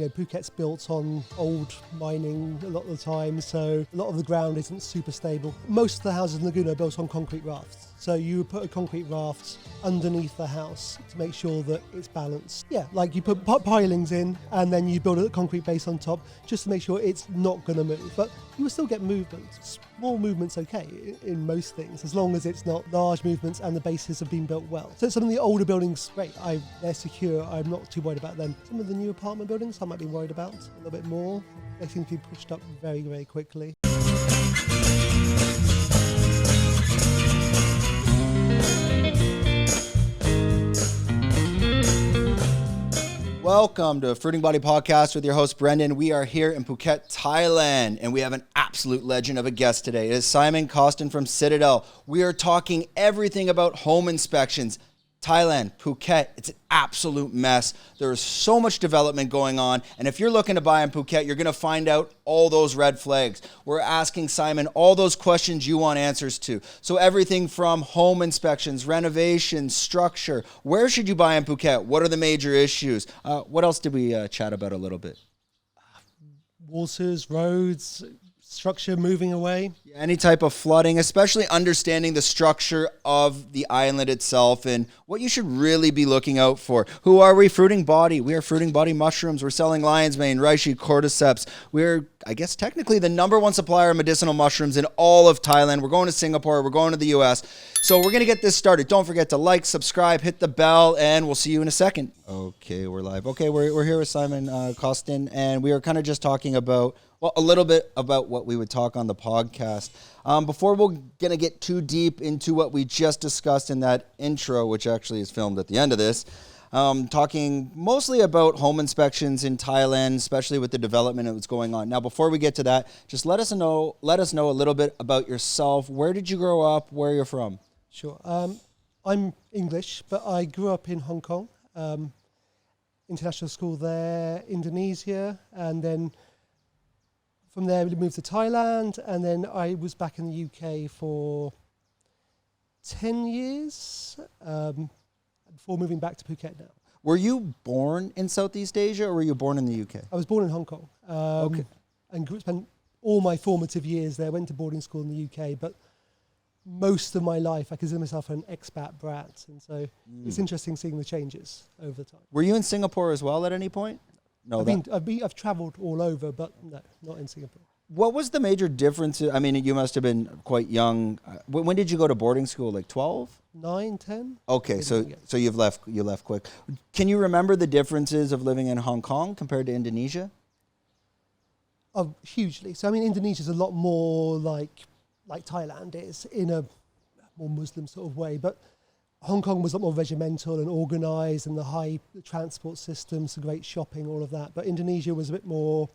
Phuket's built on old mining a lot of the time, so a lot of the ground isn't super stable. Most of the houses in Laguna are built on concrete rafts. So you put a concrete raft underneath the house to make sure that it's balanced. Yeah, like you put pilings in and then you build a concrete base on top just to make sure it's not going to move. But you will still get movement. Small movement's okay in most things, as long as it's not large movements and the bases have been built well. So some of the older buildings, great, they're secure. I'm not too worried about them. Some of the new apartment buildings I might be worried about a little bit more. They seem to be pushed up very, very quickly. Welcome to Fruiting Body Podcast with your host, Brendan. We are here in Phuket, Thailand, and we have an absolute legend of a guest today. It is Simon Causton from Citadel. We are talking everything about home inspections. Thailand, Phuket, it's an absolute mess. There is so much development going on, and if you're looking to buy in Phuket, you're going to find out all those red flags. We're asking Simon all those questions you want answers to. So everything from home inspections, renovations, structure. Where should you buy in Phuket? What are the major issues? What else did we chat about a little bit? Waters, roads, structure moving away. Any type of flooding, especially understanding the structure of the island itself and what you should really be looking out for. Who are we? Fruiting Body. We are Fruiting Body Mushrooms. We're selling lion's mane, reishi, cordyceps. We're, I guess, technically the #1 supplier of medicinal mushrooms in all of Thailand. We're going to Singapore. We're going to the US. So we're going to get this started. Don't forget to like, subscribe, hit the bell, and we'll see you in a second. Okay, we're live. Okay, we're here with Simon Causton, and we are kind of just talking about, well, a little bit about what we would talk on the podcast. Before we're going to get too deep into what we just discussed in that intro, which actually is filmed at the end of this, talking mostly about home inspections in Thailand, especially with the development that's going on. Now, before we get to that, just let us know a little bit about yourself. Where did you grow up? Where you're from? Sure. I'm English, but I grew up in Hong Kong, international school there, Indonesia, and then from there we moved to Thailand, and then I was back in the UK for 10 years before moving back to Phuket now. Were you born in Southeast Asia or were you born in the UK? I was born in Hong Kong and spent all my formative years there, went to boarding school in the UK, but most of my life I consider myself an expat brat, and so it's interesting seeing the changes over time. Were you in Singapore as well at any point? No, I've travelled all over, but no, not in Singapore. What was the major difference? I mean, you must have been quite young. When did you go to boarding school? Like 12? 9, 10. Okay, so you left quick. Can you remember the differences of living in Hong Kong compared to Indonesia? Oh, hugely. So I mean, Indonesia's a lot more like Thailand is, in a more Muslim sort of way, but Hong Kong was a lot more regimental and organised, and the transport systems, the great shopping, all of that. But Indonesia was a bit more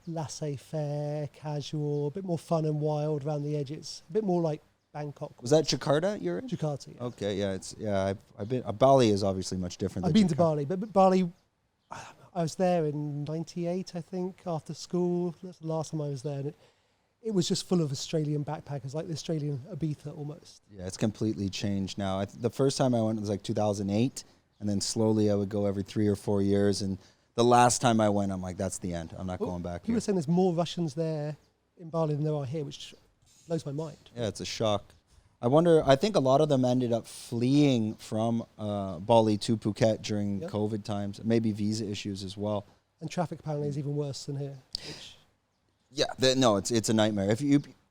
laissez-faire, casual, a bit more fun and wild around the edges, a bit more like Bangkok. Was that Jakarta you're in? Jakarta, yeah. Okay, yeah, I've been. Bali is obviously much different. I've been to Bali, but Bali, I was there in '98, I think, after school. That's the last time I was there, and it was just full of Australian backpackers, like the Australian Ibiza almost. Yeah, it's completely changed now. The first time I went was like 2008, and then slowly I would go every 3 or 4 years. And the last time I went, I'm like, that's the end. I'm not going back People here. are saying there's more Russians there in Bali than there are here, which blows my mind. Yeah, it's a shock. I think a lot of them ended up fleeing from Bali to Phuket during COVID times, maybe visa issues as well. And traffic apparently is even worse than here. Yeah, it's a nightmare.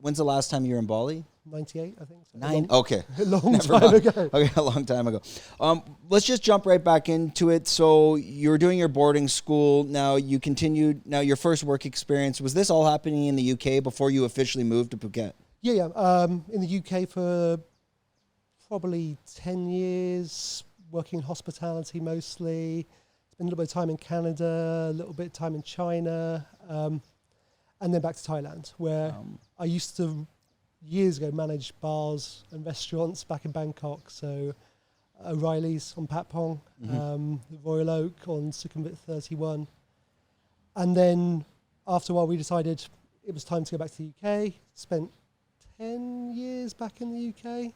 When's the last time you were in Bali? 98, I think. Okay. A long time ago. Okay, a long time ago. Let's just jump right back into it. So you were doing your boarding school. Now you continued. Now your first work experience, was this all happening in the UK before you officially moved to Phuket? Yeah. In the UK for probably 10 years, working in hospitality mostly. Spent a little bit of time in Canada, a little bit of time in China. And then back to Thailand, where I used to, years ago, manage bars and restaurants back in Bangkok. So O'Reilly's on Patpong, the Royal Oak on Sukhumvit 31. And then after a while, we decided it was time to go back to the UK. Spent 10 years back in the UK.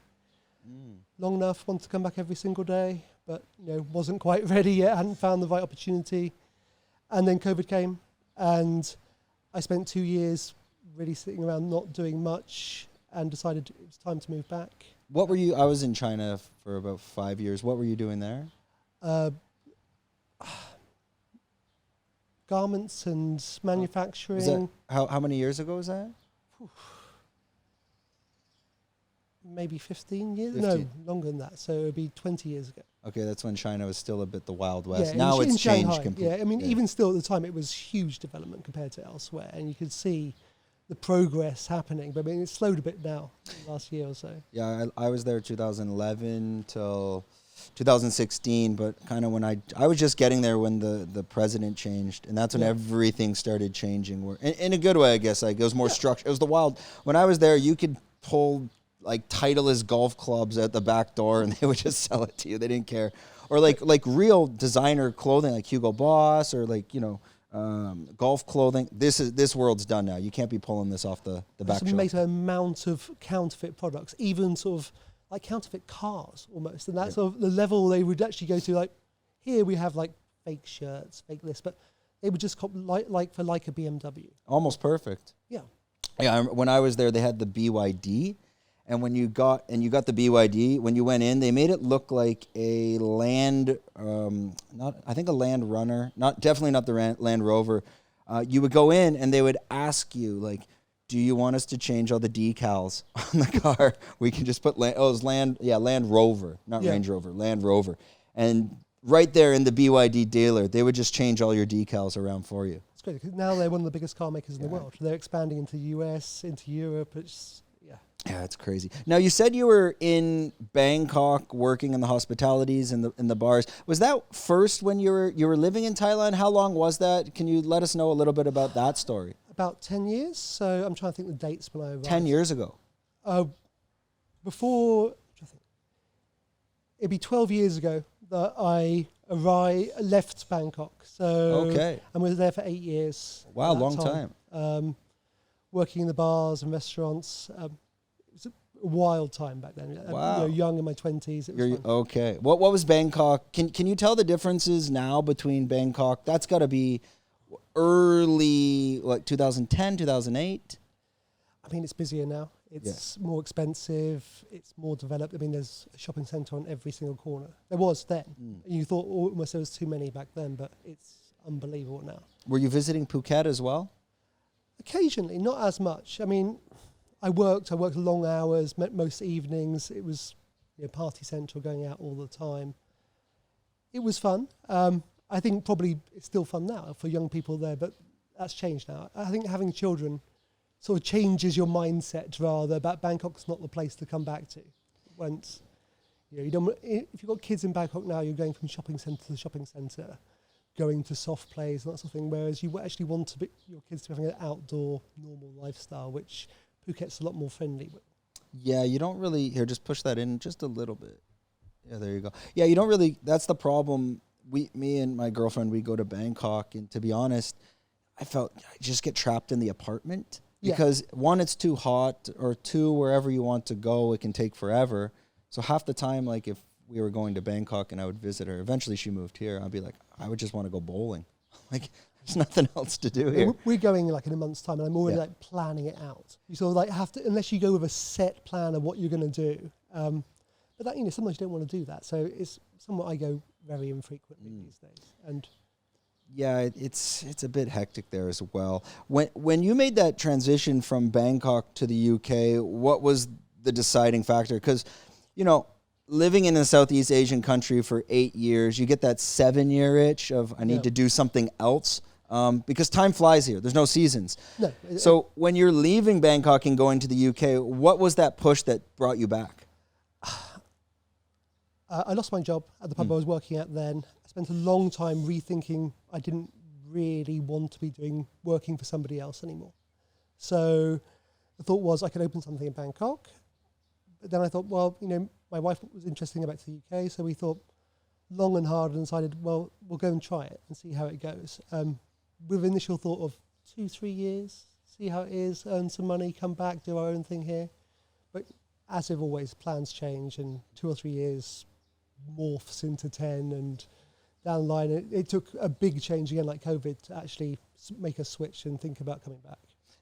Long enough, wanted to come back every single day, but wasn't quite ready yet, hadn't found the right opportunity. And then COVID came, and I spent 2 years really sitting around not doing much, and decided it was time to move back. What were you? I was in China for about 5 years. What were you doing there? Garments and manufacturing. Was that, how many years ago was that? Maybe 15 years? 15. No, longer than that. So it would be 20 years ago. Okay, that's when China was still a bit the Wild West. Yeah, now in it's changed Shanghai. completely. Yeah, I mean, even still at the time, it was huge development compared to elsewhere, and you could see the progress happening. But I mean, it's slowed a bit now, last year or so. Yeah, I was there 2011 till 2016, but kind of when I was just getting there when the president changed, and that's when everything started changing. In a good way, I guess. Like, it was more structured. It was the wild. When I was there, you could pull like Titleist golf clubs at the back door, and they would just sell it to you. They didn't care. Or like real designer clothing, like Hugo Boss, or like, you know, golf clothing. This world's done now. You can't be pulling this off the back It's shelf. made an amount of counterfeit products, even sort of like counterfeit cars almost, and that's sort of the level they would actually go to. Like, here we have like fake shirts, fake this, but they would just like a BMW. Almost perfect. Yeah. Yeah, when I was there, they had the BYD. And when you got the BYD, when you went in, they made it look like a Land, I think a Land Runner, definitely not the Land Rover. You would go in and they would ask you, like, do you want us to change all the decals on the car? We can just put Land Rover, not Range Rover, Land Rover. And right there in the BYD dealer, they would just change all your decals around for you. It's great, because now they're one of the biggest car makers in the world. They're expanding into the US, into Europe. Yeah, it's crazy. Now, you said you were in Bangkok working in the hospitalities and in the bars. Was that first when you were living in Thailand? How long was that? Can you let us know a little bit about that story? About 10 years. So I'm trying to think the dates when I arrived. 10 years ago. Before, it'd be 12 years ago that I left Bangkok. So I was there for 8 years. Wow, long time. Working in the bars and restaurants. It was a wild time back then. Wow. Young in my 20s. It was fun. Okay. What was Bangkok? Can you tell the differences now between Bangkok? That's got to be early, like 2010, 2008? I mean, it's busier now. It's more expensive. It's more developed. I mean, there's a shopping centre on every single corner. There was then. You thought almost there was too many back then, but it's unbelievable now. Were you visiting Phuket as well? Occasionally, not as much. I mean, I worked long hours, most evenings. It was party central, going out all the time. It was fun. I think probably it's still fun now for young people there, but that's changed now. I think having children sort of changes your mindset rather, but Bangkok's not the place to come back to. Once, you don't, if you've got kids in Bangkok now, you're going from shopping centre to shopping centre, going to soft plays and that sort of thing, whereas you actually want your kids to be having an outdoor, normal lifestyle, which Phuket's a lot more friendly with. Yeah, you don't really... Here, just push that in just a little bit. Yeah, there you go. Yeah, you don't really... That's the problem. Me and my girlfriend, we go to Bangkok, and to be honest, I just get trapped in the apartment. Because one, it's too hot, or two, wherever you want to go, it can take forever. So half the time, like if we were going to Bangkok and I would visit her, eventually she moved here, I'd be like, I would just want to go bowling. Like, there's nothing else to do here. We're going like in a month's time, and I'm already like planning it out. You sort of like have to, unless you go with a set plan of what you're going to do. But that, sometimes you don't want to do that. So it's somewhat I go very infrequently these days. And yeah, it's a bit hectic there as well. When you made that transition from Bangkok to the UK, what was the deciding factor? Because, living in a Southeast Asian country for 8 years, you get that 7-year itch of I need to do something else. Because time flies here. There's no seasons. No. So when you're leaving Bangkok and going to the UK, what was that push that brought you back? I lost my job at the pub I was working at then. I spent a long time rethinking I didn't really want to be working for somebody else anymore. So the thought was I could open something in Bangkok. But then I thought, well, my wife was interested in going back to the UK, so we thought long and hard and decided, well, we'll go and try it and see how it goes. With initial thought of 2-3 years, see how it is, earn some money, come back, do our own thing here. But as with always, plans change, and 2 or 3 years morphs into 10, and down the line, it took a big change again, like COVID, to actually make a switch and think about coming back.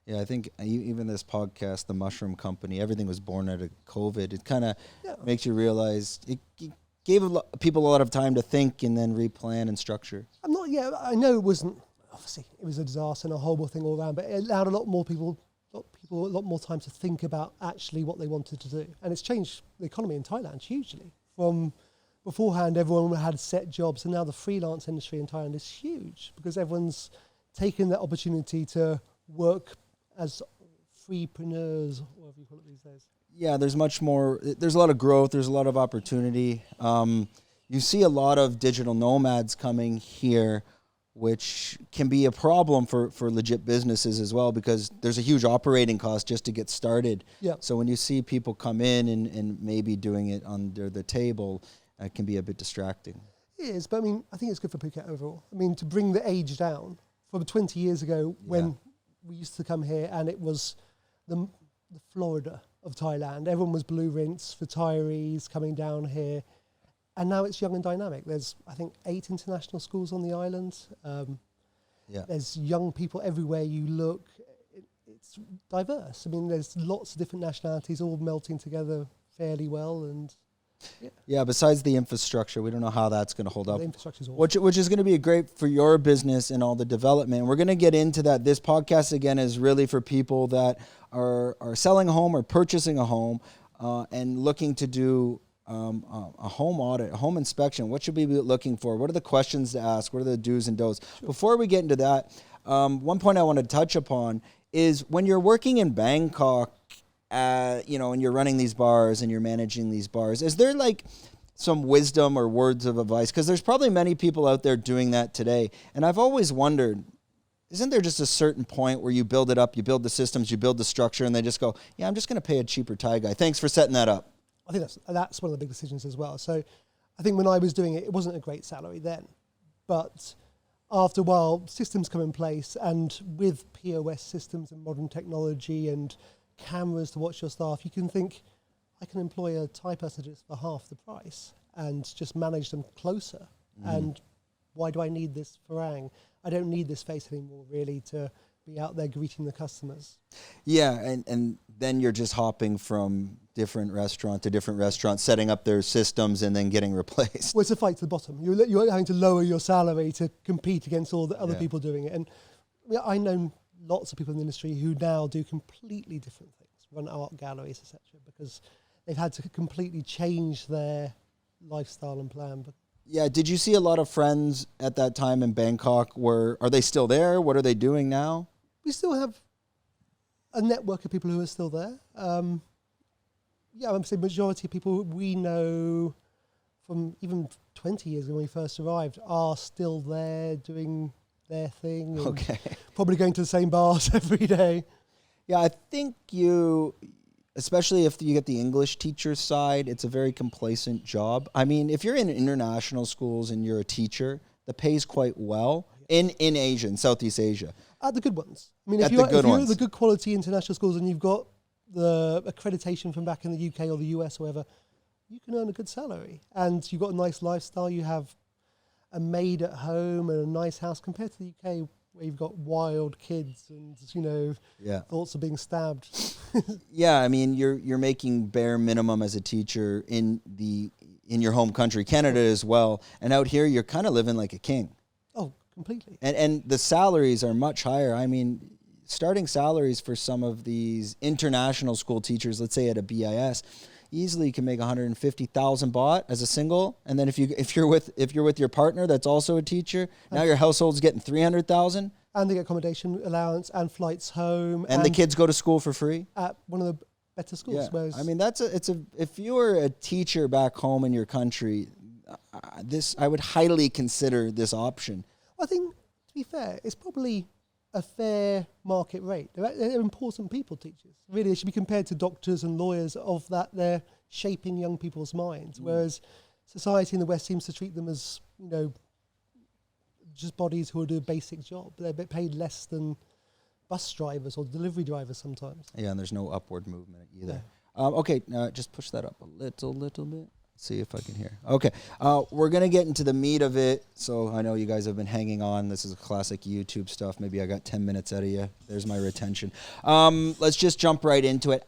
Yeah, I think even this podcast, the Mushroom Company, everything was born out of COVID. It kind of makes you realize it gave people a lot of time to think and then replan and structure. I know it wasn't, obviously, it was a disaster and a horrible thing all around, but it allowed a lot more more time to think about actually what they wanted to do. And it's changed the economy in Thailand hugely. From beforehand, everyone had set jobs, and now the freelance industry in Thailand is huge because everyone's taken that opportunity to work as freepreneurs, whatever you call it these days. Yeah, there's much more. There's a lot of growth. There's a lot of opportunity. You see a lot of digital nomads coming here, which can be a problem for legit businesses as well, because there's a huge operating cost just to get started. Yeah. So when you see people come in and maybe doing it under the table, it can be a bit distracting. It is, but I mean, I think it's good for Phuket overall. I mean, to bring the age down from 20 years ago when we used to come here and it was the Florida of Thailand. Everyone was blue rinse, retirees coming down here. And now it's young and dynamic. There's, I think, 8 international schools on the island. There's young people everywhere you look. It's diverse. I mean, there's lots of different nationalities all melting together fairly well. And yeah, besides the infrastructure, we don't know how that's going to hold up. The infrastructure is awesome. Which is going to be great for your business and all the development. We're going to get into that. This podcast, again, is really for people that are selling a home or purchasing a home and looking to do a home audit, a home inspection. What should we be looking for? What are the questions to ask? What are the do's and don'ts? Sure. Before we get into that, one point I want to touch upon is when you're working in Bangkok, and you're running these bars and you're managing these bars, is there like some wisdom or words of advice? Because there's probably many people out there doing that today. And I've always wondered, isn't there just a certain point where you build it up, you build the systems, you build the structure, and they just go, yeah, I'm just going to pay a cheaper Thai guy. Thanks for setting that up. I think that's one of the big decisions as well. So I think when I was doing it, it wasn't a great salary then. But after a while, systems come in place, and with POS systems and modern technology and cameras to watch your staff, you can think, I can employ a Thai person just for half the price and just manage them closer. And why do I need this farang? I don't need this face anymore, really, to be out there greeting the customers. Yeah, and then you're just hopping from different restaurant to different restaurant, setting up their systems and then getting replaced. Well, it's a fight to the bottom. You're having to lower your salary to compete against all the other people doing it. And I know lots of people in the industry who now do completely different things, run art galleries, etc., because they've had to completely change their lifestyle and plan. But yeah, did you see a lot of friends at that time in Bangkok? Are they still there? What are they doing now? We still have a network of people who are still there. I would say majority of people we know from even 20 years ago when we first arrived are still there doing their thing. Okay. Probably going to the same bars every day. Yeah, I think especially if you get the English teacher side, it's a very complacent job. I mean, if you're in international schools and you're a teacher, the pay's quite well in Asia, in Southeast Asia. At the good ones. I mean, if you're at the good quality international schools and you've got the accreditation from back in the UK or the US or wherever, you can earn a good salary. And you've got a nice lifestyle. You have a maid at home and a nice house compared to the UK where you've got wild kids and, thoughts of being stabbed. Yeah, I mean, you're making bare minimum as a teacher in your home country, Canada as well. And out here, you're kind of living like a king. Oh, completely. And the salaries are much higher. I mean, starting salaries for some of these international school teachers, let's say at a BIS, easily you can make 150,000 baht as a single, and then if you're with your partner that's also a teacher, now your household's getting 300,000. And they get accommodation allowance and flights home, and the kids go to school for free at one of the better schools. Yeah. I mean, if you were a teacher back home in your country, I would highly consider this option. I think, to be fair, it's probably a fair market rate. They're important people, teachers. Really, they should be compared to doctors and lawyers of that. They're shaping young people's minds, whereas society in the West seems to treat them as, just bodies who will do a basic job. They're paid less than bus drivers or delivery drivers sometimes. Yeah, and there's no upward movement either. Yeah. Okay, just push that up a little bit. See if I can hear. Okay. We're going to get into the meat of it. So I know you guys have been hanging on. This is classic YouTube stuff. Maybe I got 10 minutes out of you. There's my retention. Let's just jump right into it.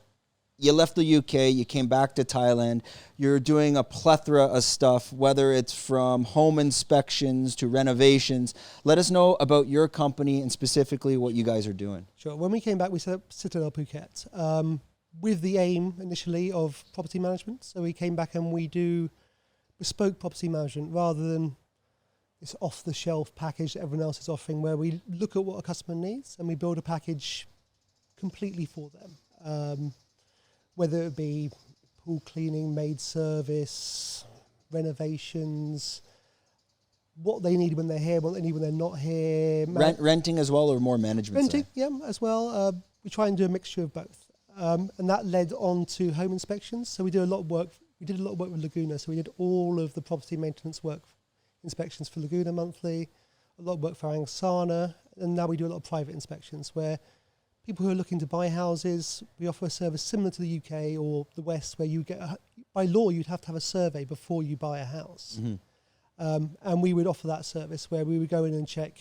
You left the UK. You came back to Thailand. You're doing a plethora of stuff, whether it's from home inspections to renovations. Let us know about your company and specifically what you guys are doing. Sure. When we came back, we set up Citadel Phuket. With the aim initially of property management. So we came back and we do bespoke property management rather than this off-the-shelf package that everyone else is offering, where we look at what a customer needs and we build a package completely for them. Whether it be pool cleaning, maid service, renovations, what they need when they're here, what they need when they're not here. Renting as well, or more management? Renting, yeah, as well. We try and do a mixture of both. And that led on to home inspections. So we do a lot of work. We did a lot of work with Laguna. So we did all of the property maintenance work, inspections for Laguna monthly, a lot of work for Angsana, and now we do a lot of private inspections where people who are looking to buy houses, we offer a service similar to the UK or the West, where you get, by law, you'd have to have a survey before you buy a house. Mm-hmm. And we would offer that service where we would go in and check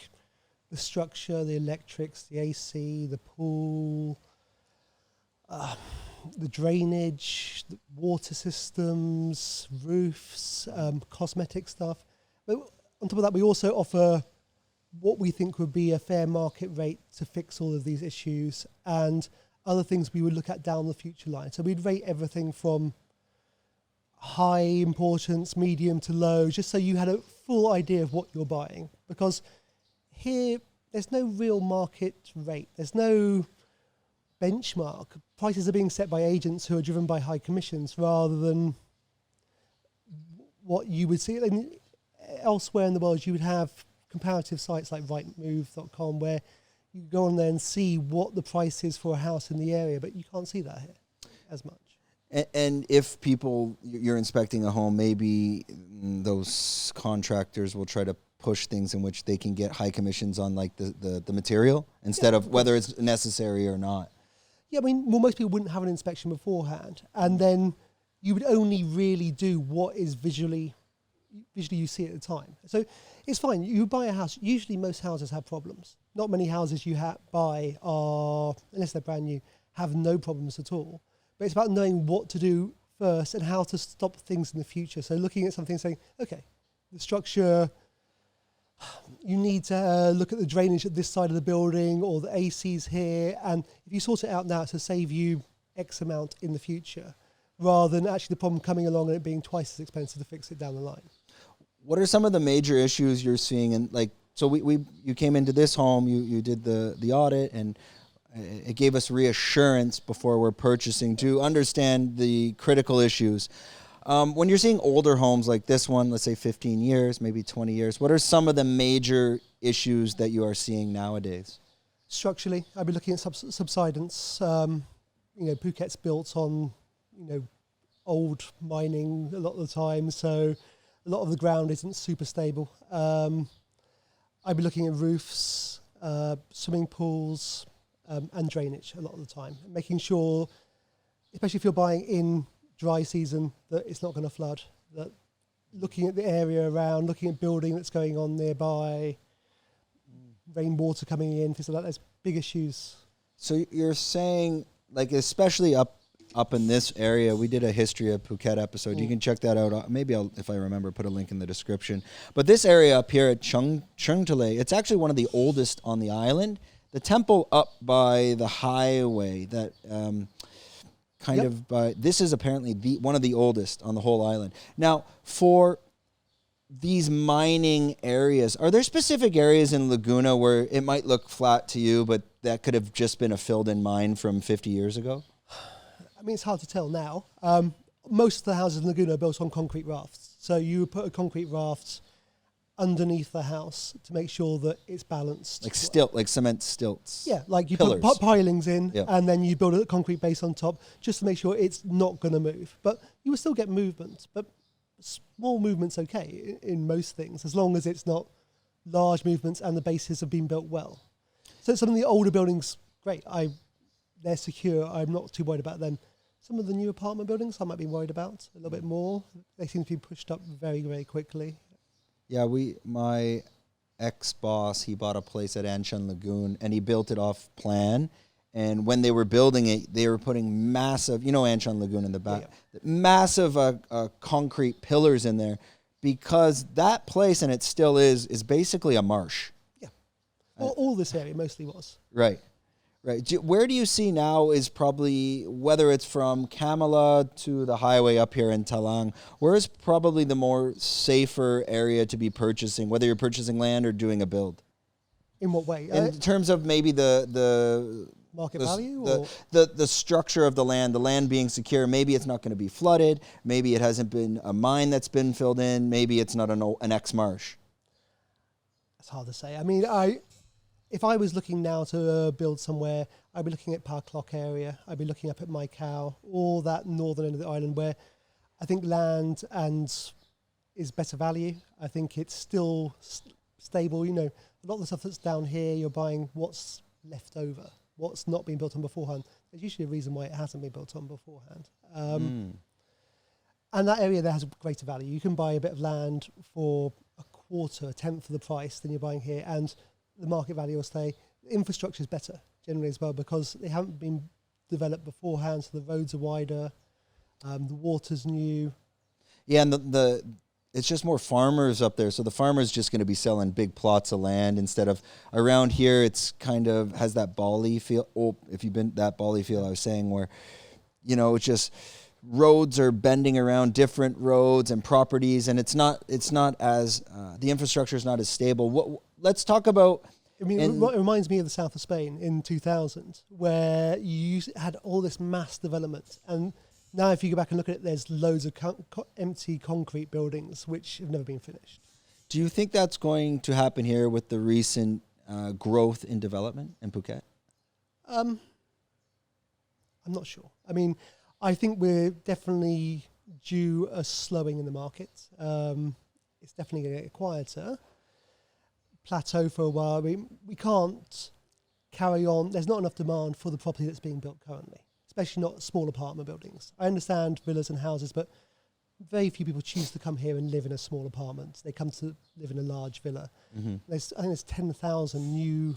the structure, the electrics, the AC, the pool, the drainage, the water systems, roofs, cosmetic stuff. But on top of that, we also offer what we think would be a fair market rate to fix all of these issues and other things we would look at down the future line. So we'd rate everything from high importance, medium to low, just so you had a full idea of what you're buying. Because here, there's no real market rate. There's no benchmark. Prices are being set by agents who are driven by high commissions rather than what you would see. I mean, elsewhere in the world, you would have comparative sites like rightmove.com where you go on there and see what the price is for a house in the area, but you can't see that here as much. And if you're inspecting a home, maybe those contractors will try to push things in which they can get high commissions on like the material instead of whether it's necessary or not. Yeah, I mean, well, most people wouldn't have an inspection beforehand, and then you would only really do what is visually you see at the time. So it's fine. You buy a house. Usually, most houses have problems. Not many houses you buy are, unless they're brand new, have no problems at all. But it's about knowing what to do first and how to stop things in the future. So looking at something, saying, okay, the structure. You need to look at the drainage at this side of the building or the AC's here. And if you sort it out now, it's to save you X amount in the future, rather than actually the problem coming along and it being twice as expensive to fix it down the line. What are some of the major issues you're seeing? And like, so you came into this home, you did the audit, and it gave us reassurance before we're purchasing to understand the critical issues. When you're seeing older homes like this one, let's say 15 years, maybe 20 years, what are some of the major issues that you are seeing nowadays? Structurally, I'd be looking at subsidence. Phuket's built on, old mining a lot of the time, so a lot of the ground isn't super stable. I'd be looking at roofs, swimming pools, and drainage a lot of the time, making sure, especially if you're buying in dry season, that it's not going to flood, that looking at the area around, looking at building that's going on nearby, rainwater coming in, things like that. There's big issues. So you're saying, like, especially up in this area, we did a history of Phuket episode. You can check that out. Maybe if I remember, put a link in the description. But this area up here at Chung Tale, it's actually one of the oldest on the island. The temple up by the highway that this is apparently one of the oldest on the whole island. Now, for these mining areas, are there specific areas in Laguna where it might look flat to you, but that could have just been a filled-in mine from 50 years ago? I mean, it's hard to tell now. Most of the houses in Laguna are built on concrete rafts. So you would put a concrete raft underneath the house to make sure that it's balanced. Like cement stilts. Yeah, like you pillars. put pilings in, and then you build a concrete base on top just to make sure it's not going to move. But you will still get movement, but small movement's okay in most things, as long as it's not large movements and the bases have been built well. So some of the older buildings, great, they're secure. I'm not too worried about them. Some of the new apartment buildings I might be worried about a little bit more. They seem to be pushed up very, very quickly. Yeah, my ex-boss, he bought a place at Anshan Lagoon, and he built it off plan. And when they were building it, they were putting massive, Anshan Lagoon in the back, massive concrete pillars in there, because that place, and it still is basically a marsh. Yeah. Well, all this area mostly was. Right. Where do you see now is probably, whether it's from Kamala to the highway up here in Talang, where is probably the more safer area to be purchasing, whether you're purchasing land or doing a build? In what way? In terms of maybe the market value? The structure of the land being secure. Maybe it's not going to be flooded. Maybe it hasn't been a mine that's been filled in. Maybe it's not an ex-marsh. It's hard to say. I mean, if I was looking now to build somewhere, I'd be looking at Power Clock area. I'd be looking up at Maicao, all that northern end of the island where I think land is better value. I think it's still stable. A lot of the stuff that's down here, you're buying what's left over, what's not been built on beforehand. There's usually a reason why it hasn't been built on beforehand. And that area there has greater value. You can buy a bit of land for a tenth of the price than you're buying here, and the market value will stay. The infrastructure is better generally as well because they haven't been developed beforehand, so the roads are wider, the water's new. Yeah, and it's just more farmers up there, so the farmer's just going to be selling big plots of land instead of around here. It's kind of has that Bali feel. Oh, if you've been that Bali feel, I was saying where, it's just roads are bending around different roads and properties, and it's not as the infrastructure is not as stable. Let's talk about. I mean, it reminds me of the south of Spain in 2000, where you had all this mass development, and now if you go back and look at it, there's loads of empty concrete buildings which have never been finished. Do you think that's going to happen here with the recent growth in development in Phuket? I'm not sure. I mean, I think we're definitely due a slowing in the market. It's definitely going to get quieter. Plateau for a while. I mean, we can't carry on. There's not enough demand for the property that's being built currently, especially not small apartment buildings. I understand villas and houses, but very few people choose to come here and live in a small apartment. They come to live in a large villa. Mm-hmm. I think there's 10,000 new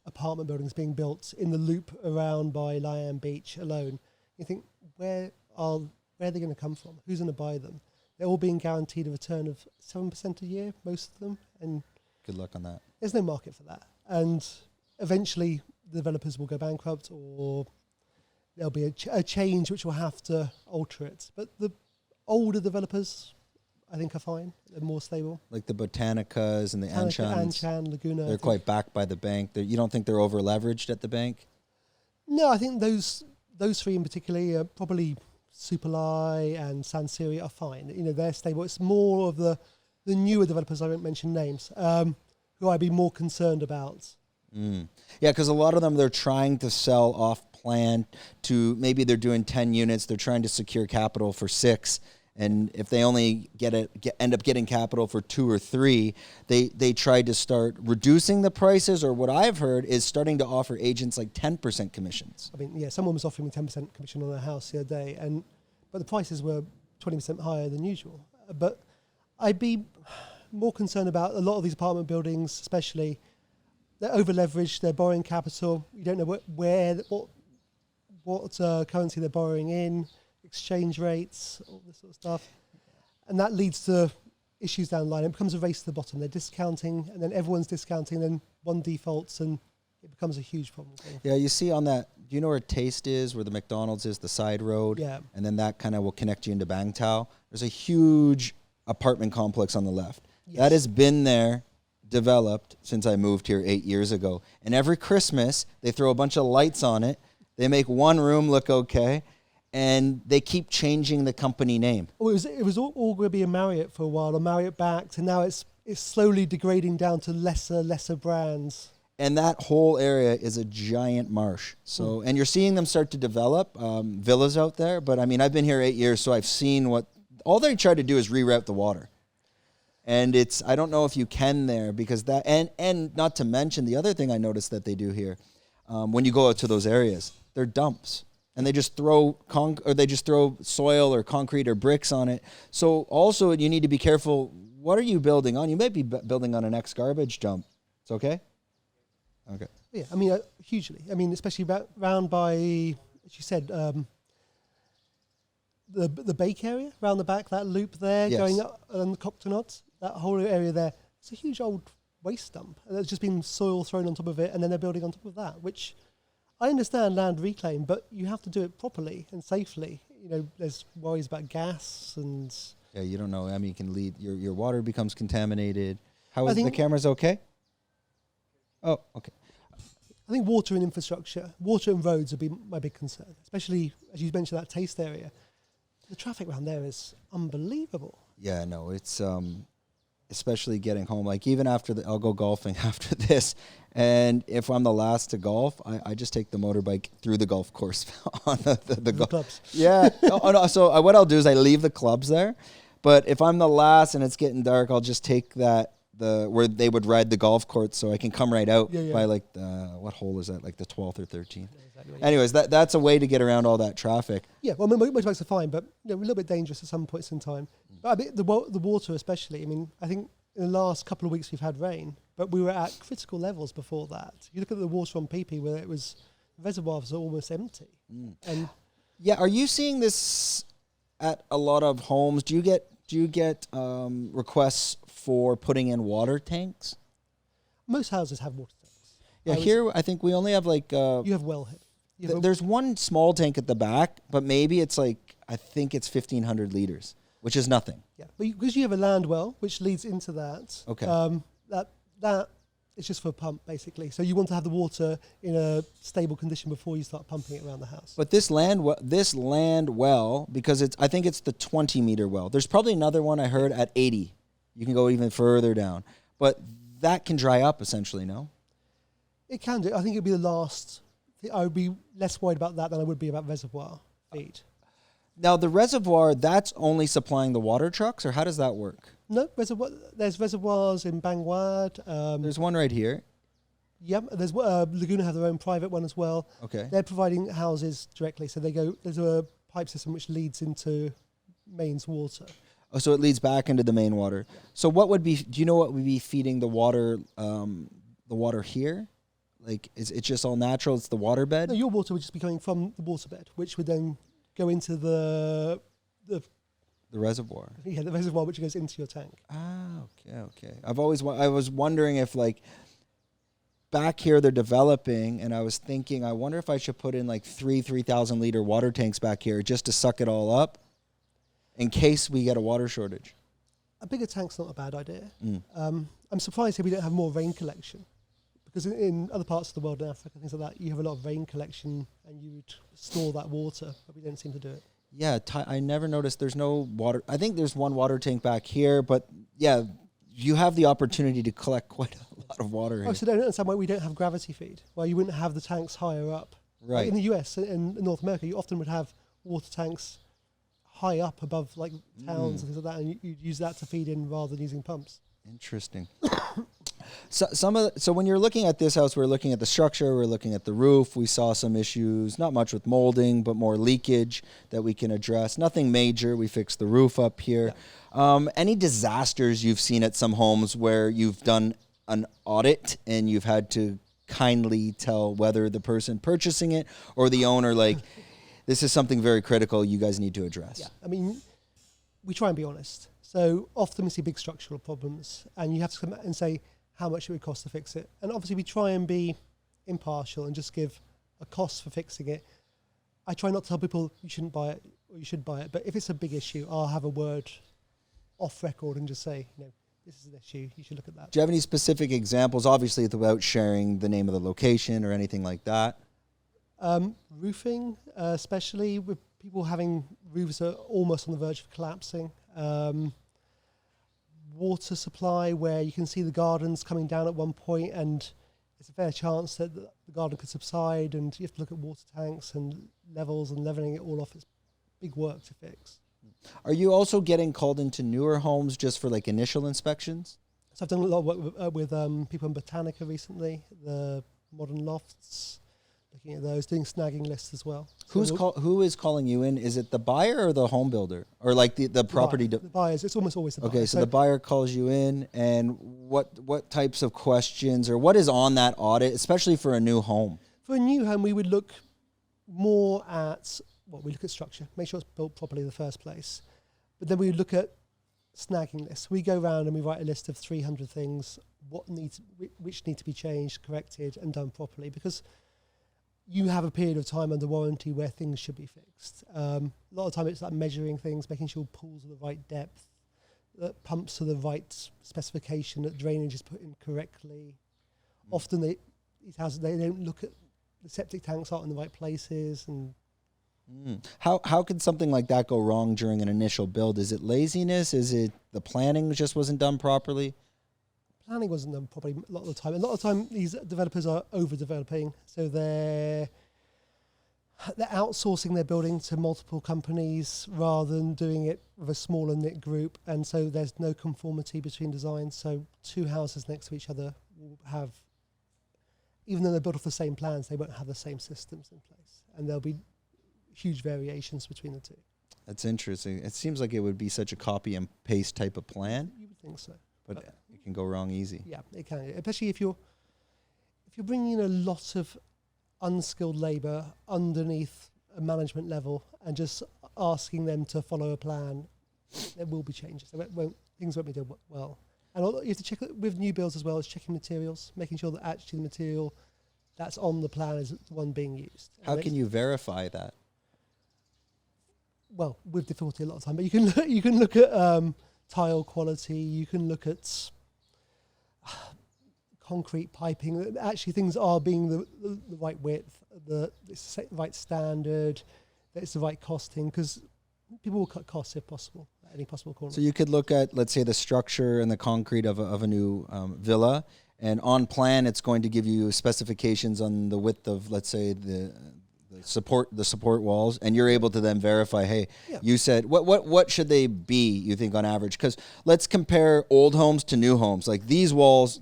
apartment buildings being built in the loop around by Liam Beach alone. You think, where are they going to come from? Who's going to buy them? They're all being guaranteed a return of 7% a year, most of them, and good luck on that. There's no market for that. And eventually the developers will go bankrupt, or there'll be a change which will have to alter it. But the older developers, I think, are fine. They're more stable. Like the Botanicas and the Anshan, Laguna. They're quite backed by the bank. You don't think they're over leveraged at the bank? No, I think those three in particular, probably Supalai and Sansiri are fine. They're stable. It's more of the newer developers, I won't mention names, who I'd be more concerned about. Yeah, because a lot of them, they're trying to sell off plan to, maybe they're doing 10 units, they're trying to secure capital for 6, and if they only end up getting capital for 2 or 3, they try to start reducing the prices, or what I've heard is starting to offer agents like 10% commissions. I mean, yeah, someone was offering me 10% commission on a house the other day, but the prices were 20% higher than usual. But I'd be more concerned about a lot of these apartment buildings, especially. They're over-leveraged, they're borrowing capital. You don't know what currency they're borrowing in, exchange rates, all this sort of stuff. And that leads to issues down the line. It becomes a race to the bottom. They're discounting, and then everyone's discounting, and then one defaults, and it becomes a huge problem. Yeah, you see on that, do you know where Taste is, where the McDonald's is, the side road? Yeah. And then that kind of will connect you into Bang Tao. There's a huge apartment complex on the left. Yes. That has been there, developed, since I moved here 8 years ago. And every Christmas, they throw a bunch of lights on it. They make one room look okay, and they keep changing the company name. Well, it was all going to be a Marriott for a while, or Marriott backed, and now it's slowly degrading down to lesser brands. And that whole area is a giant marsh. So, and you're seeing them start to develop villas out there. But I mean, I've been here 8 years, so I've seen all they try to do is reroute the water. And I don't know if you can there, because that, and not to mention the other thing I noticed that they do here, when you go out to those areas, they're dumps. and they just throw soil or concrete or bricks on it. So also you need to be careful. What are you building on? You might be building on an ex-garbage dump. It's okay? Okay. Yeah, I mean, hugely. I mean, especially round by, as you said, the bake area, round the back, that loop there, Yes. going up on the Coctonauts, that whole area there. It's a huge old waste dump. And there's just been soil thrown on top of it, and then they're building on top of that, which I understand land reclaim, but you have to do it properly and safely. You know, there's worries about gas and... Yeah, you don't know. I mean, you can lead, your water becomes contaminated. How I is the think- cameras okay? Oh, okay. I think water and infrastructure, water and roads would be my big concern, especially, as you mentioned, that taste area. The traffic around there is unbelievable. Yeah, no, it's especially getting home. Like even after I'll go golfing after this, and if I'm the last to golf, I just take the motorbike through the golf course on the golf clubs. Yeah. No, so what I'll do is I leave the clubs there, but if I'm the last and it's getting dark, I'll just take where they would ride the golf course, so I can come right out by like what hole is that? Like the 12th or 13th. Yeah, exactly. Anyways, that's a way to get around all that traffic. Yeah, well, motorbikes are fine, but you know, a little bit dangerous at some points in time. But I think the water especially, I mean, I think in the last couple of weeks we've had rain, but we were at critical levels before that. You look at the water on PP where it was, reservoirs are almost empty. And yeah, are you seeing this at a lot of homes? Do you get requests for putting in water tanks? most houses have water tanks. Yeah, here I think we only have like... you have wellhead. there's one small tank at the back, but maybe it's like, I think it's 1,500 liters, which is nothing. Yeah, but because you have a land well, which leads into that. Okay. That is just for a pump, basically. So you want to have the water in a stable condition before you start pumping it around the house. But this land well, because I think it's the 20-meter well. There's probably another one I heard at 80. You can go even further down. But that can dry up, essentially, no? It can do. I think it would be the last. I would be less worried about that than I would be about reservoir feed. Now, the reservoir, that's only supplying the water trucks, or how does that work? No, there's reservoirs in Bangwad. There's one right here. Yep, there's Laguna have their own private one as well. Okay. They're providing houses directly, so there's a pipe system which leads into mains water. Oh, so it leads back into the main water. So do you know what would be feeding the water here? Like, is it just all natural? It's the water bed? No, your water would just be coming from the waterbed, which would then go into the reservoir. Yeah, the reservoir which goes into your tank. Ah, okay. I was wondering if, like, back here they're developing, and I was thinking, I wonder if I should put in like 3,000 liter water tanks back here just to suck it all up in case we get a water shortage. A bigger tank's not a bad idea. I'm surprised here we don't have more rain collection, because in other parts of the world, in Africa, things like that, you have a lot of rain collection and you would store that water, but we don't seem to do it. Yeah, I never noticed there's no water. I think there's one water tank back here, but yeah, you have the opportunity to collect quite a lot of water here. Oh, so I don't understand why we don't have gravity feed, why you wouldn't have the tanks higher up. Right. Like in the US and in North America, you often would have water tanks high up above like towns and things like that, and you'd use that to feed in rather than using pumps. Interesting. So when you're looking at this house, we're looking at the structure, we're looking at the roof. We saw some issues, not much with molding, but more leakage that we can address. Nothing major. We fixed the roof up here. Yeah. Any disasters you've seen at some homes where you've done an audit and you've had to kindly tell whether the person purchasing it or the owner, like, this is something very critical you guys need to address? Yeah, I mean, we try and be honest. So often we see big structural problems, and you have to come and say how much it would cost to fix it. And obviously we try and be impartial and just give a cost for fixing it. I try not to tell people you shouldn't buy it or you should buy it, but if it's a big issue, I'll have a word off record and just say, this is an issue, you should look at that. Do you have any specific examples? Obviously, it's without sharing the name of the location or anything like that. Roofing, especially with people having roofs that are almost on the verge of collapsing. Water supply, where you can see the gardens coming down at one point and it's a fair chance that the garden could subside, and you have to look at water tanks and levels and leveling it all off. It's big work to fix. Are you also getting called into newer homes just for like initial inspections? So I've done a lot of work with people in Botanica recently, the modern lofts, looking at those, doing snagging lists as well. Who is calling you in? Is it the buyer or the home builder, or like the property? The buyers. It's almost always the buyer. Okay, so the buyer calls you in, and what types of questions or what is on that audit, especially for a new home? For a new home, we would look more at we look at structure, make sure it's built properly in the first place, but then we look at snagging lists. We go around and we write a list of 300 things which need to be changed, corrected, and done properly, because you have a period of time under warranty where things should be fixed. A lot of time it's like measuring things, making sure pools are the right depth, that pumps are the right specification, that drainage is put in correctly. Often they don't look at the septic tanks aren't in the right places. And How could something like that go wrong during an initial build? Is it laziness? Is it the planning just wasn't done properly? Planning wasn't done properly a lot of the time. A lot of the time, these developers are overdeveloping, so they're outsourcing their building to multiple companies rather than doing it with a smaller knit group, and so there's no conformity between designs. So two houses next to each other will have, even though they're built off the same plans, they won't have the same systems in place, and there'll be huge variations between the two. That's interesting. It seems like it would be such a copy and paste type of plan. You would think so. But it can go wrong easy. Yeah, it can. Especially if you're bringing in a lot of unskilled labour underneath a management level and just asking them to follow a plan, there will be changes. Things won't be done well. And you have to check with new builds as well as checking materials, making sure that actually the material that's on the plan is the one being used. How can you verify that? Well, with difficulty a lot of time, but you can look at tile quality. You can look at concrete piping. Actually, things are being the right width, the right standard. That it's the right costing, because people will cut costs if possible at any possible corner. So you could look at, let's say, the structure and the concrete of a new villa, and on plan, it's going to give you specifications on the width of, let's say, the support walls, and you're able to then verify, hey, you said what should they be, you think, on average? Because let's compare old homes to new homes. Like these walls,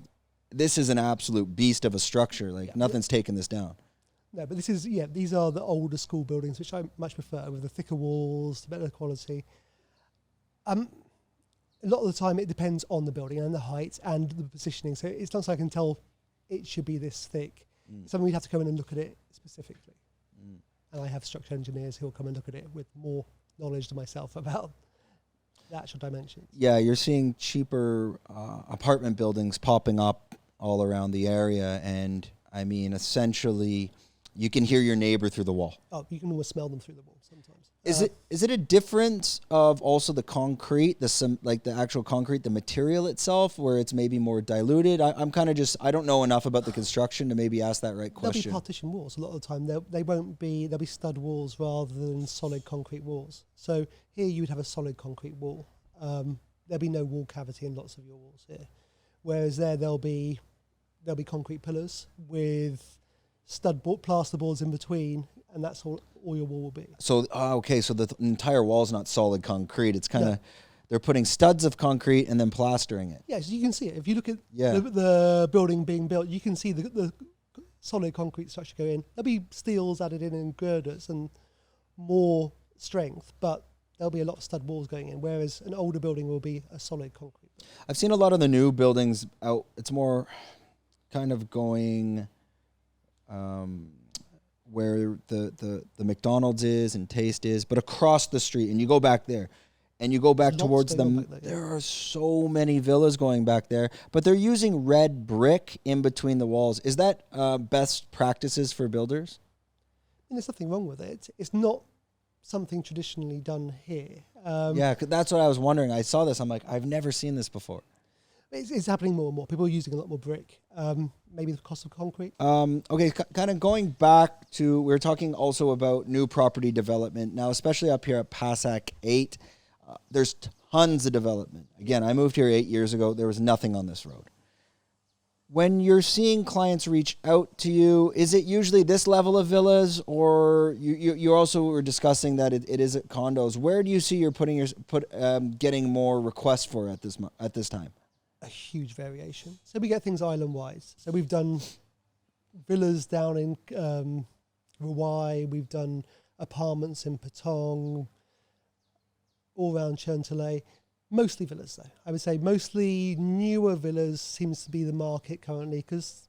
this is an absolute beast of a structure. Like nothing's taken this down. No, but these are the older school buildings, which I much prefer, with the thicker walls, the better quality. A lot of the time it depends on the building and the height and the positioning. So it's not so I can tell it should be this thick. Something we'd have to come in and look at it specifically. And I have structural engineers who will come and look at it with more knowledge than myself about the actual dimensions. Yeah, you're seeing cheaper apartment buildings popping up all around the area, and I mean, essentially, you can hear your neighbor through the wall. Oh, you can almost smell them through the wall sometimes. Is it a difference of also the concrete, the actual concrete, the material itself, where it's maybe more diluted? I'm kind of I don't know enough about the construction to maybe ask that right question. There'll be partition walls a lot of the time. There'll be stud walls rather than solid concrete walls. So here you would have a solid concrete wall. There'll be no wall cavity in lots of your walls here. Whereas there'll be concrete pillars with plasterboards in between, and that's all your wall will be. So, okay, so the entire wall's not solid concrete. It's kind of, they're putting studs of concrete and then plastering it. Yeah, so you can see it. If you look at the building being built, you can see the solid concrete structure go in. There'll be steels added in and girders and more strength, but there'll be a lot of stud walls going in, whereas an older building will be a solid concrete building. I've seen a lot of the new buildings out. It's more kind of going where the McDonald's is and Taste is, but across the street, and you go back there, and you go back towards them. There are so many villas going back there, but they're using red brick in between the walls. Is that best practices for builders? And there's nothing wrong with it. It's not something traditionally done here. Yeah, that's what I was wondering. I saw this. I'm like, I've never seen this before. It's happening more and more. People are using a lot more brick. Maybe the cost of concrete. Okay, kind of going back to, we were talking also about new property development. Now, especially up here at Passac 8, there's tons of development. Again, I moved here 8 years ago. There was nothing on this road. When you're seeing clients reach out to you, is it usually this level of villas, or you also were discussing that it is at condos? Where do you see you're getting more requests for at this time? A huge variation. So we get things island-wise. So we've done villas down in Hawaii, we've done apartments in Patong, all around Chantilly. Mostly villas, though. I would say mostly newer villas seems to be the market currently because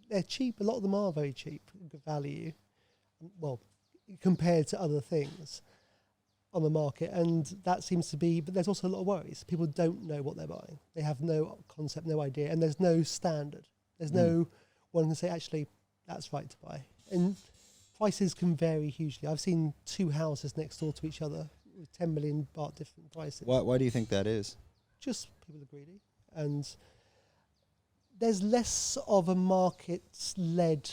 they're cheap. A lot of them are very cheap, good value. Well, compared to other things on the market, and that seems to be, but there's also a lot of worries. People don't know what they're buying. They have no concept, no idea, and there's no standard. There's no one can say, actually, that's right to buy. And prices can vary hugely. I've seen two houses next door to each other with 10 million baht different prices. Why do you think that is? Just people are greedy, and there's less of a market-led,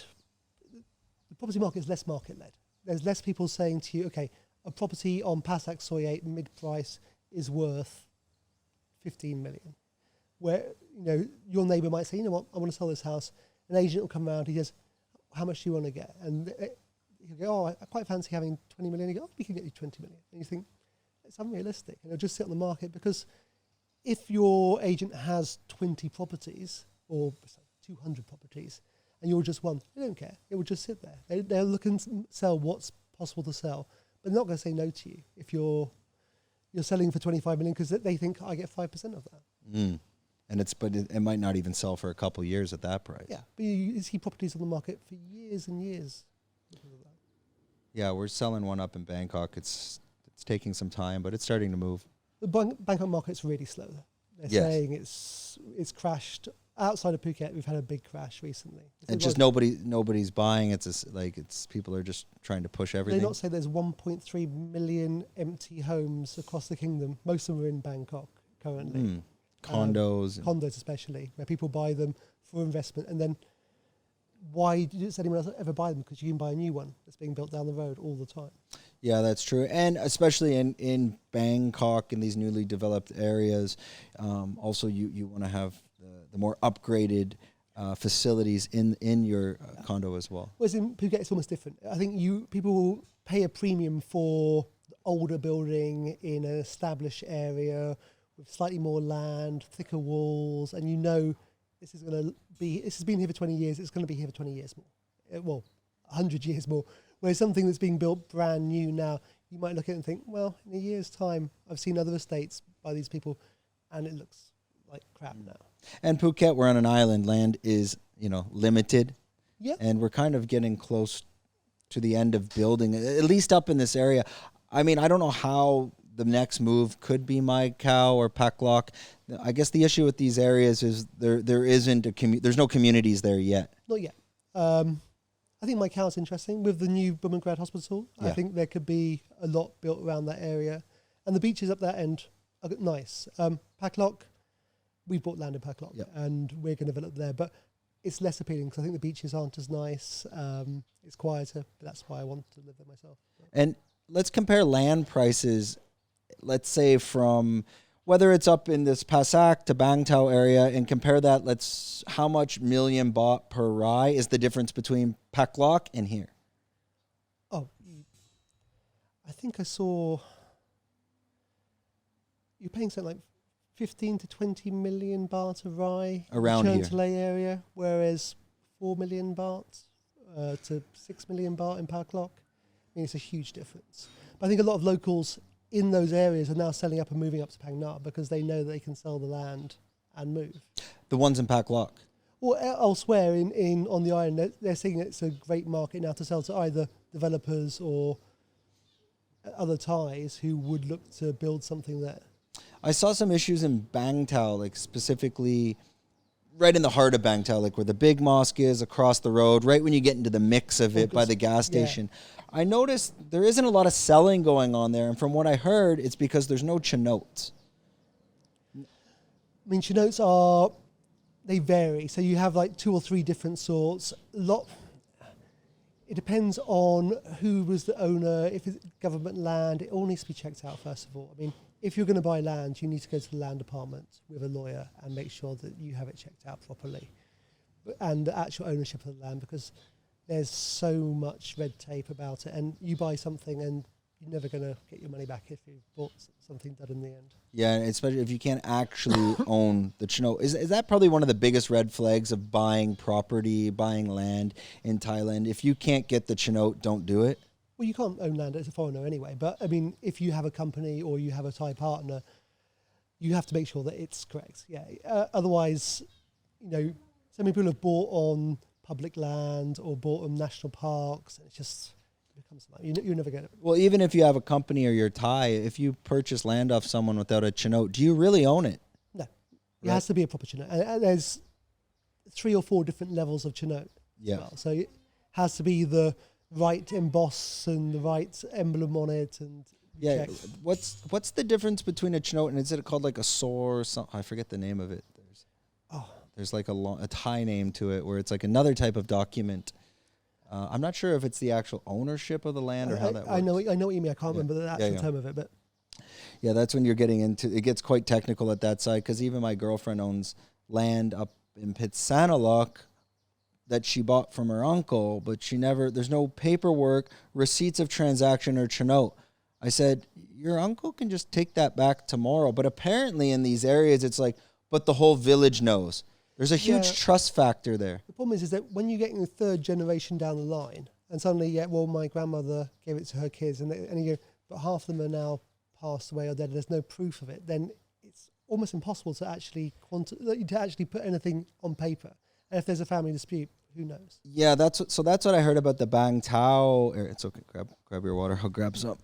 the property market is less market-led. There's less people saying to you, okay, a property on Pasak Soyate mid-price is worth 15 million. Where, your neighbour might say, you know what, I want to sell this house. An agent will come around, he says, how much do you want to get? And he'll go, oh, I quite fancy having 20 million. You go, oh, we can get you 20 million. And you think, it's unrealistic. And it'll just sit on the market because if your agent has 20 properties or 200 properties and you're just one, they don't care. It will just sit there. They'll look and sell what's possible to sell. But they're not going to say no to you if you're selling for 25 million because they think I get 5% of that. And it might not even sell for a couple of years at that price. Yeah, but you see properties on the market for years and years. Yeah, we're selling one up in Bangkok. It's taking some time, but it's starting to move. The Bangkok market's really slow. They're saying it's crashed. Outside of Phuket, we've had a big crash recently. And just nobody's buying. It's people are just trying to push everything. They not say there's 1.3 million empty homes across the kingdom. Most of them are in Bangkok currently. Condos. Condos especially, where people buy them for investment. And then why does anyone else ever buy them? Because you can buy a new one that's being built down the road all the time. Yeah, that's true. And especially in Bangkok, in these newly developed areas, also you want to have the more upgraded facilities in your condo as well. Whereas in Phuket, it's almost different. I think people will pay a premium for older building in an established area with slightly more land, thicker walls, and this has been here for 20 years, it's going to be here for 20 years more. 100 years more. Whereas something that's being built brand new now, you might look at it and think, well, in a year's time, I've seen other estates by these people, and it looks like crap now. And Phuket, we're on an island. Land is, limited. Yeah. And we're kind of getting close to the end of building, at least up in this area. I mean, I don't know how the next move could be Macau or Pak Lok. I guess the issue with these areas is there isn't there's no communities there yet. Not yet. I think Macau is interesting with the new Bumrungrad Hospital. Yeah. I think there could be a lot built around that area, and the beaches up that end are nice. Pak Lok, we bought land in Pak Lok, and we're going to develop there, but it's less appealing because I think the beaches aren't as nice. It's quieter, but that's why I want to live there myself. And let's compare land prices. Let's say from whether it's up in this Pasak to Bang Tao area, and compare that. How much million baht per rai is the difference between Pak Lok and here? Oh, I think I saw you're paying something like 15 to 20 million baht a rai around in here, Chantilly area, whereas 4 million baht to 6 million baht in Pak Lok. I mean, it's a huge difference. But I think a lot of locals in those areas are now selling up and moving up to Phang Nga because they know they can sell the land and move. The ones in Pak Lok? Or elsewhere on the island, they're saying it's a great market now to sell to either developers or other Thais who would look to build something there. I saw some issues in Bang Tao, like specifically right in the heart of Bang Tao, like where the big mosque is across the road, right when you get into the mix of it by the gas station. Yeah. I noticed there isn't a lot of selling going on there, and from what I heard, it's because there's no chenotes. I mean, chenotes they vary. So you have like 2 or 3 different sorts. It depends on who was the owner. If it's government land, it all needs to be checked out first of all. I mean, if you're going to buy land, you need to go to the land department with a lawyer and make sure that you have it checked out properly. And the actual ownership of the land, because there's so much red tape about it. And you buy something and you're never going to get your money back if you bought something done in the end. Yeah, especially if you can't actually own the Chinook. Is that probably one of the biggest red flags of buying property, buying land in Thailand? If you can't get the Chinook, don't do it. Well, you can't own land as a foreigner anyway. But I mean, if you have a company or you have a Thai partner, you have to make sure that it's correct. Yeah. Otherwise, so many people have bought on public land or bought on national parks, and it becomes like you never get it. Well, even if you have a company or you're Thai, if you purchase land off someone without a Chinook, do you really own it? No, it has to be a proper Chinook, and there's 3 or 4 different levels of Chinook. Yeah. As well. So it has to be the right emboss and the right emblem on it, and yeah. What's the difference between a Chinook and is it called like a SOR or something? I forget the name of it. There's like a Thai name to it where it's like another type of document. I'm not sure if it's the actual ownership of the land or how that works. I know what you mean. I can't remember the actual term of it, but yeah, that's when you're getting into it. Gets quite technical at that side because even my girlfriend owns land up in Pitsanalok that she bought from her uncle, but there's no paperwork, receipts of transaction or Chinook. I said, your uncle can just take that back tomorrow. But apparently in these areas, it's like, but the whole village knows. There's a huge trust factor there. The problem is that when you get in the 3rd generation down the line, and suddenly, my grandmother gave it to her kids, and you go, but half of them are now passed away or dead, there's no proof of it, then it's almost impossible to actually put anything on paper. And if there's a family dispute, who knows? Yeah, that's what I heard about the Bang Tao. It's okay, grab your water. I'll grab some.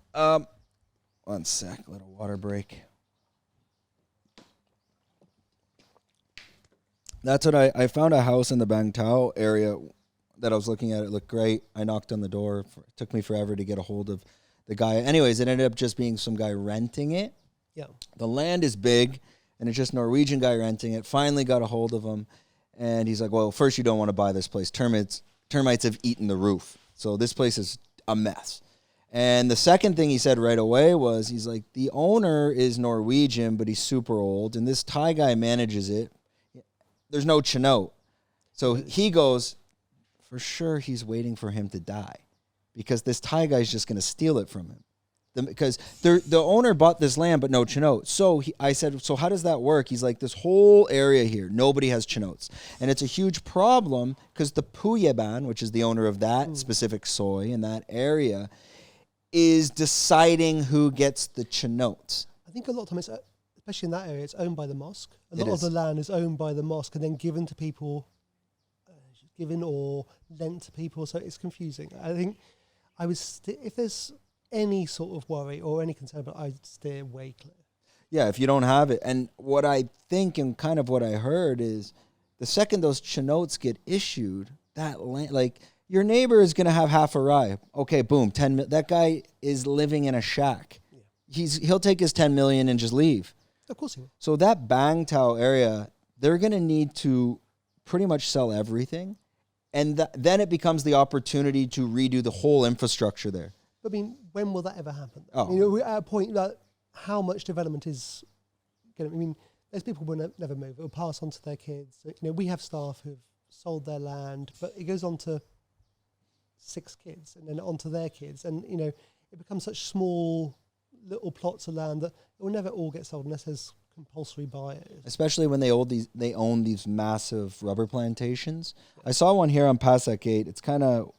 One sec, little water break. That's what I found a house in the Bang Tao area that I was looking at. It looked great. I knocked on the door. It took me forever to get a hold of the guy. Anyways, it ended up just being some guy renting it. Yeah. The land is big, and it's just Norwegian guy renting it. Finally got a hold of him, and he's like, well, first you don't want to buy this place. Termites have eaten the roof. So this place is a mess. And the second thing he said right away was, he's like, the owner is Norwegian, but he's super old, and this Thai guy manages it. There's no Chinook. So he goes, for sure he's waiting for him to die because this Thai guy's just going to steal it from him. Because the owner bought this land, but no Chinook. So I said, so how does that work? He's like, this whole area here, nobody has Chinooks. And it's a huge problem because the Puyaban, which is the owner of that specific soy in that area, is deciding who gets the Chinooks. I think a lot of times, especially in that area, it's owned by the mosque. A lot of the land is owned by the mosque and then given to people, given or lent to people. So it's confusing. I think if there's any sort of worry or any concern, but I'd steer way clear. Yeah, if you don't have it. And what I think and kind of what I heard is the second those Chinooks get issued, that land, like your neighbor is going to have half a rye. Okay, boom, 10 million. That guy is living in a shack. Yeah. He'll take his 10 million and just leave. Of course he will. So that Bang Tao area, they're going to need to pretty much sell everything. And then it becomes the opportunity to redo the whole infrastructure there. I mean, when will that ever happen? Oh. We're at a point that how much development is going to... I mean, those people will never move. It will pass on to their kids. We have staff who've sold their land, but it goes on to 6 kids and then on to their kids. And, it becomes such small little plots of land that it will never all get sold unless there's compulsory buyers. Especially when they own these massive rubber plantations. I saw one here on Passac Gate. It's kind of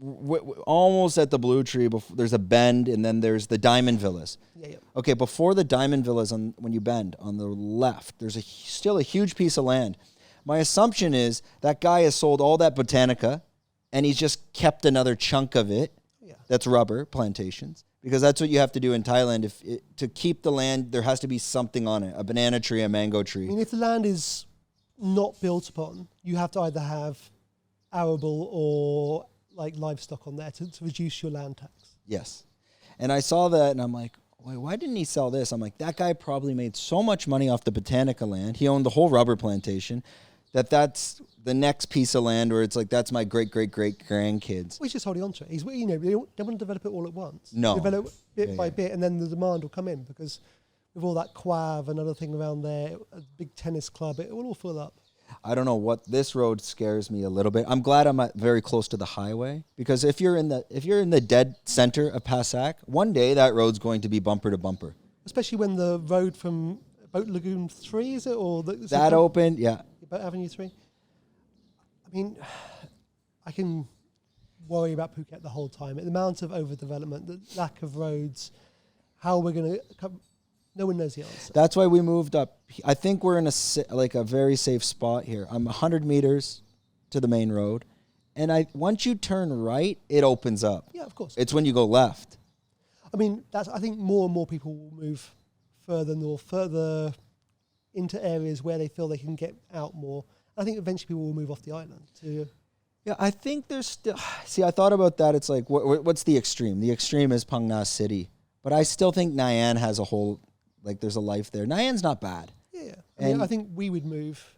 almost at the Blue Tree. There's a bend, and then there's the Diamond Villas. Yeah. Okay, before the Diamond Villas, when you bend on the left, there's still a huge piece of land. My assumption is that guy has sold all that Botanica, and he's just kept another chunk of it. Yeah. That's rubber plantations. Because that's what you have to do in Thailand. To keep the land, there has to be something on it, a banana tree, a mango tree. I mean, if the land is not built upon, you have to either have arable or like livestock on there to reduce your land tax. Yes. And I saw that and I'm like, wait, why didn't he sell this? I'm like, that guy probably made so much money off the Botanica land. He owned the whole rubber plantation. That's the next piece of land where it's like, that's my great-great-great-grandkids. Well, he's just holding on to it. They don't want to develop it all at once. No. Develop bit by bit, and then the demand will come in because with all that quav and other thing around there, a big tennis club, it will all fill up. I don't know what this road scares me a little bit. I'm glad I'm very close to the highway, because if you're in the dead center of Passac, one day that road's going to be bumper to bumper. Especially when the road from Boat Lagoon 3, is it? Or that opened, yeah. Boat Avenue 3? I mean, I can worry about Phuket the whole time. The amount of overdevelopment, the lack of roads, how we're going to come, no one knows the answer. That's why we moved up. I think we're in a very safe spot here. I'm 100 meters to the main road, and once you turn right, it opens up. Yeah, of course. It's when you go left. I mean, I think more and more people will move further north, further into areas where they feel they can get out more. I think eventually people will move off the island to... Yeah, I think there's still... See, I thought about that. It's like, what's the extreme? The extreme is Phang Nga City. But I still think Nyan has a whole... Like, there's a life there. Nyan's not bad. Yeah. I think we would move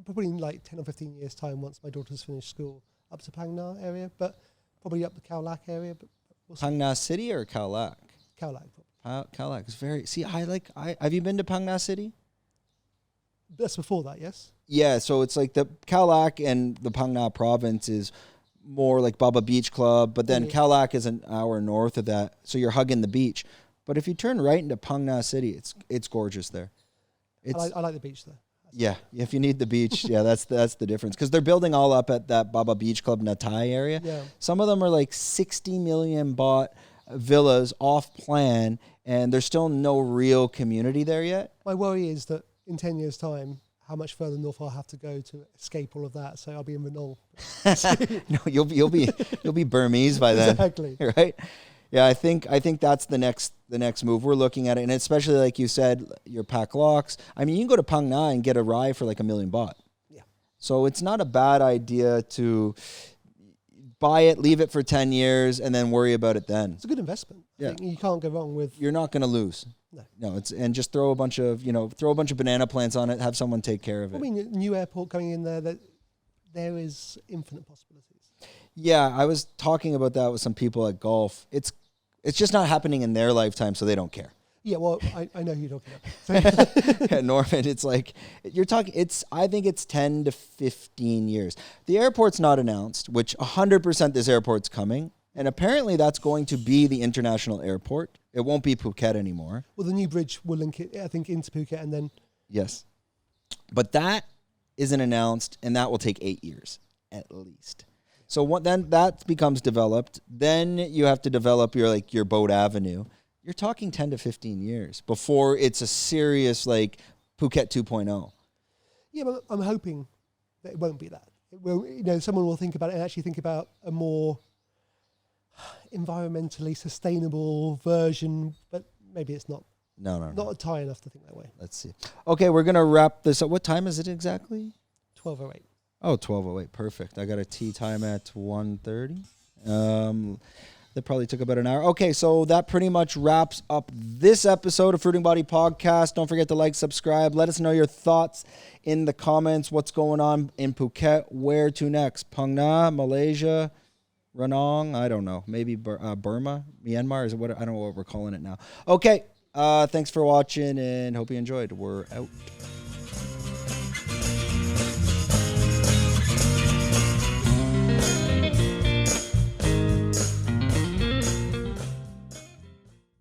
probably in like 10 or 15 years' time once my daughter's finished school up to Phang Nga area, but probably up the Khao Lak area. But Phang Nga City or Khao Lak? Khao Lak. Khao Lak is very... See, have you been to Phang Nga City? That's before that, yes? Yeah, so it's like the Khao Lak and the Phang Nga province is more like Baba Beach Club, but then Khao Lak is an hour north of that, so you're hugging the beach. But if you turn right into Phang Nga City, it's gorgeous there. I like the beach there. Yeah, if you need the beach, yeah, that's the difference. Because they're building all up at that Baba Beach Club Natai area. Yeah. Some of them are like 60 million baht villas off plan, and there's still no real community there yet. My worry is that in 10 years' time, how much further north I'll have to go to escape all of that. So I'll be in Ranong. No, you'll be Burmese by then. Exactly. Right? Yeah, I think that's the next move. We're looking at it, and especially like you said, your pack locks. I mean, you can go to Phang Nga and get a ride for like 1 million baht. Yeah. So it's not a bad idea to buy it, leave it for 10 years, and then worry about it then. It's a good investment. I think you can't go wrong with. You're not going to lose. No, and just throw a bunch of banana plants on it. Have someone take care of it. I mean, new airport coming in there. That there is infinite possibilities. Yeah, I was talking about that with some people at golf. It's just not happening in their lifetime, so they don't care. Yeah, well, I know who you're talking about. Yeah, Norman, it's like you're talking. I think it's 10 to 15 years. The airport's not announced, which 100% this airport's coming, and apparently that's going to be the international airport. It won't be Phuket anymore. Well, the new bridge will link it, I think, into Phuket, and then yes, but that isn't announced, and that will take 8 years at least. So then that becomes developed. Then you have to develop your Boat Avenue. You're talking 10 to 15 years before it's a serious like Phuket 2.0. Yeah, but I'm hoping that it won't be that. It will, someone will think about it and actually think about a more environmentally sustainable version, but maybe it's not. No. Not Thai enough to think that way. Let's see. Okay, we're going to wrap this up. What time is it exactly? 12:08. Oh, 12:08. Perfect. I got a tea time at 1:30. That probably took about an hour. Okay, so that pretty much wraps up this episode of Fruiting Body Podcast. Don't forget to like, subscribe. Let us know your thoughts in the comments. What's going on in Phuket? Where to next? Phang Nga, Malaysia, Ranong? I don't know. Maybe Burma, Myanmar? Is what? I don't know what we're calling it now. Okay, thanks for watching and hope you enjoyed. We're out.